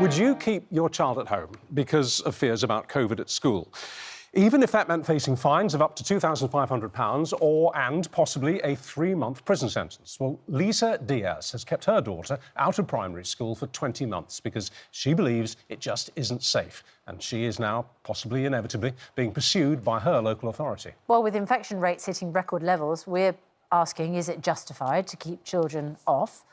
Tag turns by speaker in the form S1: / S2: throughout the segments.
S1: Would you keep your child at home because of fears about COVID at school, even if that meant facing fines of up to £2,500 and possibly a 3-month prison sentence? Well, Lisa Diaz has kept her daughter out of primary school for 20 months because she believes it just isn't safe. And she is now, possibly inevitably, being pursued by her local authority.
S2: Well, with infection rates hitting record levels, we're asking, is it justified to keep children off?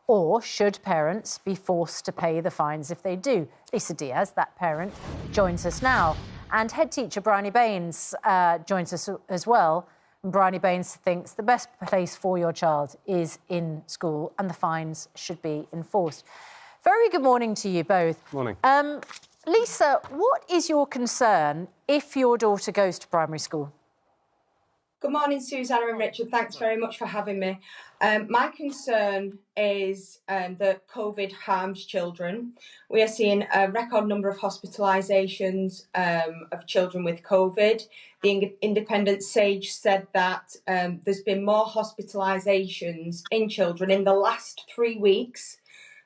S2: Or should parents be forced to pay the fines if they do? Lisa Diaz, that parent, joins us now. And head teacher Bryony Baines joins us as well. And Bryony Baines thinks the best place for your child is in school and the fines should be enforced. Very good morning to you both.
S1: Morning.
S2: Lisa, what is your concern if your daughter goes to primary school?
S3: Good morning, Susanna and Richard. Thanks very much for having me. My concern is that COVID harms children. We are seeing a record number of hospitalisations of children with COVID. The Independent Sage said that there's been more hospitalisations in children in the last 3 weeks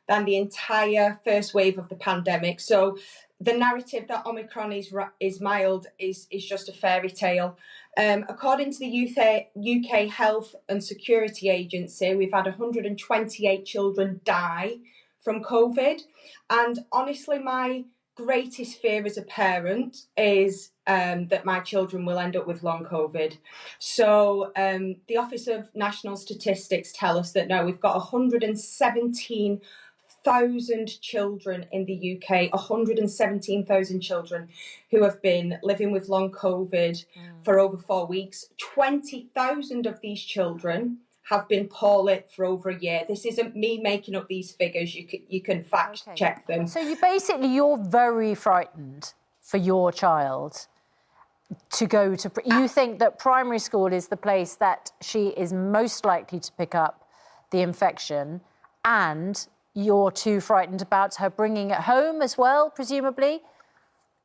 S3: than the entire first wave of the pandemic. So the narrative that Omicron is mild is just a fairy tale. According to the UK Health and Security Agency, we've had 128 children die from COVID. And honestly, my greatest fear as a parent is that my children will end up with long COVID. So the Office of National Statistics tell us that now we've got 117,000 children in the UK, 117,000 children who have been living with long COVID for over 4 weeks. 20,000 of these children have been poorly for over a year. This isn't me making up these figures. You can fact check them.
S2: So you're very frightened for your child to go to... You think that primary school is the place that she is most likely to pick up the infection, and you're too frightened about her bringing it home as well, presumably?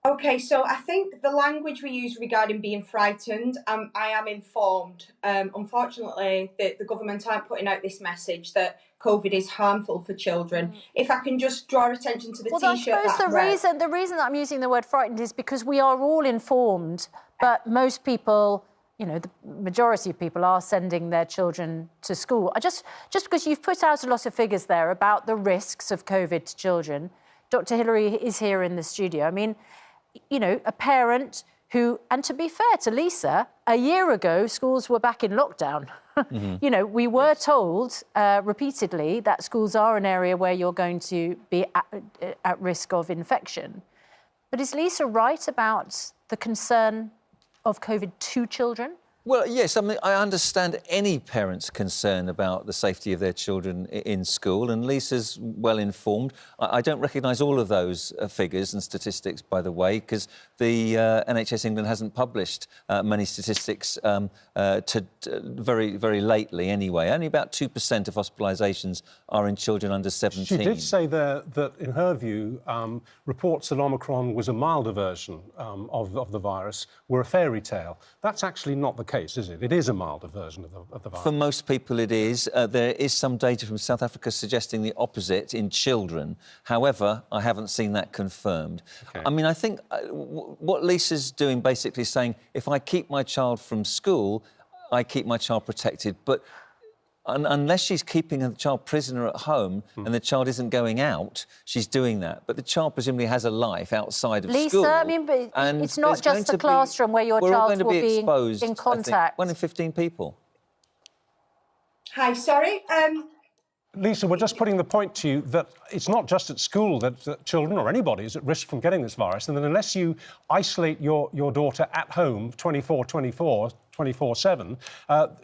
S3: OK, so I think the language we use regarding being frightened, I am informed. Unfortunately, the government aren't putting out this message that COVID is harmful for children. If I can just draw attention to the T-shirt.
S2: Well, I suppose the reason that I'm using the word frightened is because we are all informed, but most people... You know, the majority of people are sending their children to school. Just because you've put out a lot of figures there about the risks of COVID to children, Dr. Hillary is here in the studio. I mean, you know, a parent who, and to be fair to Lisa, a year ago, schools were back in lockdown. You know, we were told repeatedly that schools are an area where you're going to be at risk of infection. But is Lisa right about the concern of COVID to children?
S4: Well, yes, I mean, I understand any parent's concern about the safety of their children in school, and Lisa's well informed. I don't recognise all of those figures and statistics, by the way, because the NHS England hasn't published many statistics very, very lately anyway. Only about 2% of hospitalisations are in children under 17.
S1: She did say there that, in her view, reports that Omicron was a milder version of the virus were a fairy tale. That's actually not the case, is it? It is a milder version of the virus.
S4: For most people it is. There is some data from South Africa suggesting the opposite in children. However, I haven't seen that confirmed. Okay. I mean, I think what Lisa's doing basically is saying, if I keep my child from school, I keep my child protected. But unless she's keeping a child prisoner at home and the child isn't going out, she's doing that. But the child presumably has a life outside of school.
S2: Lisa, I mean, but it's not just the classroom where your child will be exposed, in contact.
S4: 1 in 15 people.
S3: Hi, sorry.
S1: Lisa, we're just putting the point to you that it's not just at school that children or anybody is at risk from getting this virus, and that unless you isolate your daughter at home 24/7,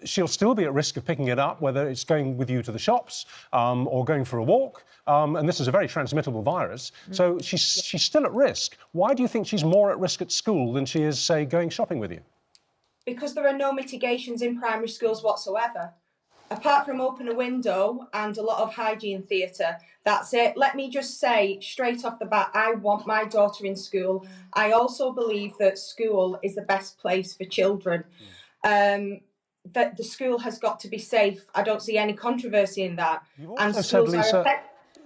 S1: she'll still be at risk of picking it up, whether it's going with you to the shops or going for a walk. And this is a very transmittable virus. So she's still at risk. Why do you think she's more at risk at school than she is, say, going shopping with you?
S3: Because there are no mitigations in primary schools whatsoever. Apart from open a window and a lot of hygiene theatre, that's it. Let me just say straight off the bat, I want my daughter in school. I also believe that school is the best place for children. That the school has got to be safe. I don't see any controversy in that.
S1: And schools are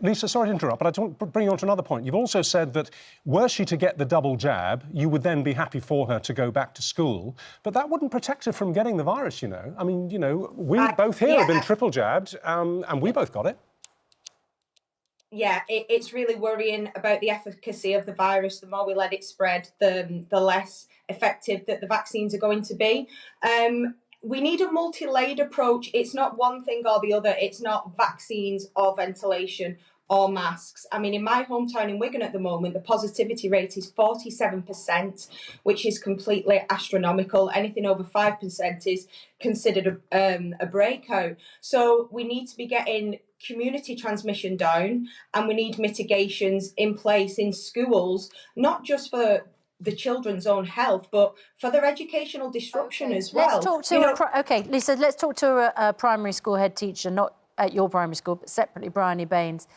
S1: Lisa, sorry to interrupt, but I want to bring you on to another point. You've also said that were she to get the double jab, you would then be happy for her to go back to school. But that wouldn't protect her from getting the virus, you know. I mean, you know, we both here have been triple jabbed, and we both got it.
S3: Yeah, it's really worrying about the efficacy of the virus. The more we let it spread, the less effective that the vaccines are going to be. We need a multi-layered approach. It's not one thing or the other. It's not vaccines or ventilation or masks. I mean, in my hometown in Wigan at the moment, the positivity rate is 47%, which is completely astronomical. Anything over 5% is considered a breakout. So we need to be getting community transmission down, and we need mitigations in place in schools, not just for the children's own health, but for their educational disruption as well.
S2: Let's talk to Lisa, let's talk to a primary school head teacher, not at your primary school, but separately, Bryony Baines.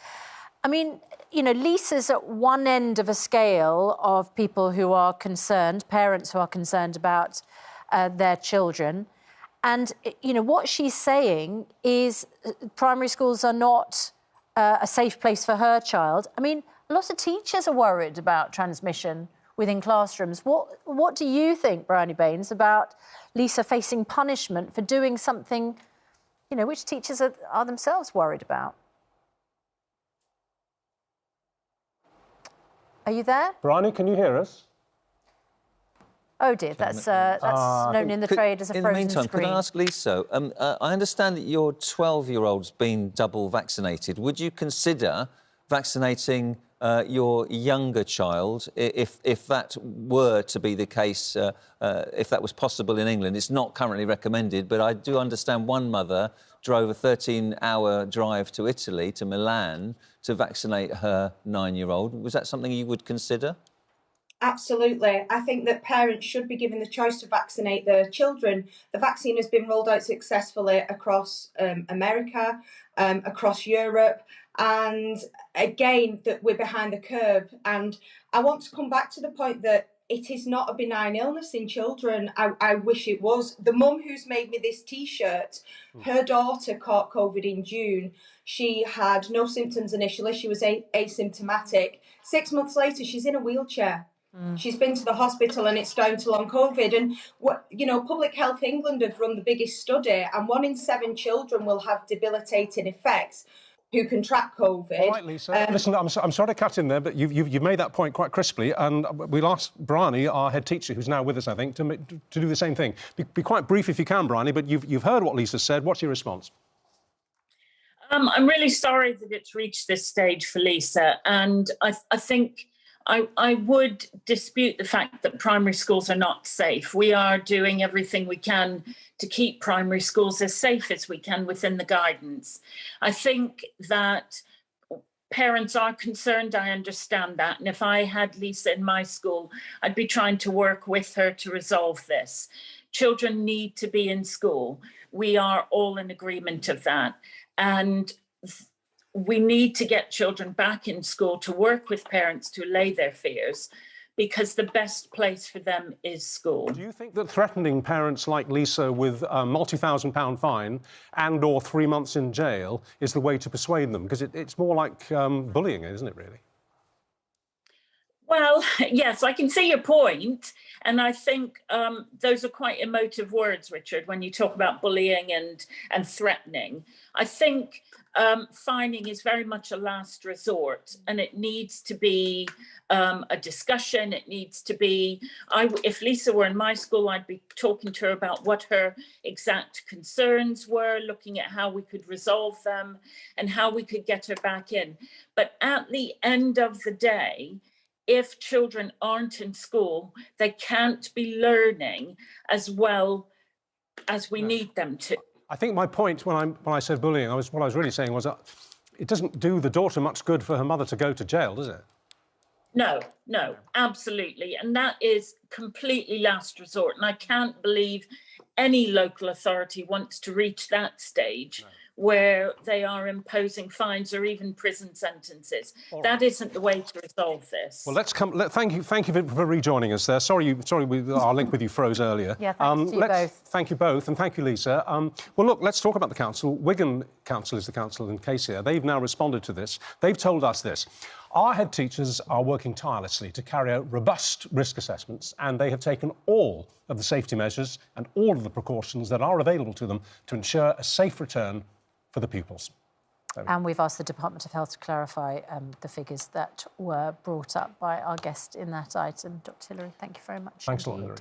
S2: I mean, you know, Lisa's at one end of a scale of people who are concerned, parents who are concerned about their children. And, you know, what she's saying is primary schools are not a safe place for her child. I mean, a lot of teachers are worried about transmission within classrooms. What do you think, Bryony Baines, about Lisa facing punishment for doing something, you know, which teachers are themselves worried about? Are you there?
S1: Bryony, can you hear us?
S2: Oh dear, that's known in the trade as a frozen
S4: In the meantime,
S2: screen.
S4: could I ask Lisa, I understand that your 12-year-old's been double vaccinated. Would you consider vaccinating your younger child if that were to be the case, if that was possible in England? It's not currently recommended, but I do understand one mother drove a 13-hour drive to Italy, to Milan, to vaccinate her 9-year-old. Was that something you would consider?
S3: Absolutely. I think that parents should be given the choice to vaccinate their children. The vaccine has been rolled out successfully across America, across Europe, and again, that we're behind the curve. And I want to come back to the point that it is not a benign illness in children. I wish it was. The mum who's made me this T-shirt, her daughter caught COVID in June. She had no symptoms initially. She was asymptomatic. 6 months later, she's in a wheelchair. She's been to the hospital and it's down to long COVID. And Public Health England have run the biggest study, and 1 in 7 children will have debilitating effects who contract COVID.
S1: All right, Lisa. Listen, I'm sorry to cut in there, but you've made that point quite crisply, and we'll ask Bryony, our head teacher, who's now with us, I think, to do the same thing. Be quite brief if you can, Bryony, but you've heard what Lisa said. What's your response?
S5: I'm really sorry that it's reached this stage for Lisa, and I think I would dispute the fact that primary schools are not safe. We are doing everything we can to keep primary schools as safe as we can within the guidance. I think that parents are concerned. I understand that. And if I had Lisa in my school, I'd be trying to work with her to resolve this. Children need to be in school. We are all in agreement of that. And we need to get children back in school to work with parents to allay their fears, because the best place for them is school.
S1: Do you think that threatening parents like Lisa with a multi-thousand-pound fine and or 3 months in jail is the way to persuade them? Because it's more like bullying, isn't it, really?
S5: Well, yes, I can see your point. And I think those are quite emotive words, Richard, when you talk about bullying and threatening. I think fining is very much a last resort, and it needs to be a discussion. It needs to be, if Lisa were in my school, I'd be talking to her about what her exact concerns were, looking at how we could resolve them and how we could get her back in. But at the end of the day, if children aren't in school, they can't be learning as well as we need them to.
S1: I think my point when I said bullying, what I was really saying was that it doesn't do the daughter much good for her mother to go to jail, does it?
S5: No, absolutely. And that is completely last resort. And I can't believe any local authority wants to reach that stage where they are imposing fines or even prison sentences. That isn't the way to resolve this.
S1: Well, thank you for rejoining us there. Sorry, our link with you froze earlier.
S2: Yeah, thanks to you both.
S1: Thank you both, and thank you, Lisa. Well, look, let's talk about the council. Wigan Council is the council in case here. They've now responded to this. They've told us this. Our head teachers are working tirelessly to carry out robust risk assessments, and they have taken all of the safety measures and all of the precautions that are available to them to ensure a safe return for the pupils.
S2: And we've asked the Department of Health to clarify the figures that were brought up by our guest in that item. Dr. Hillary, thank you very much.
S1: Thanks a lot, Hillary.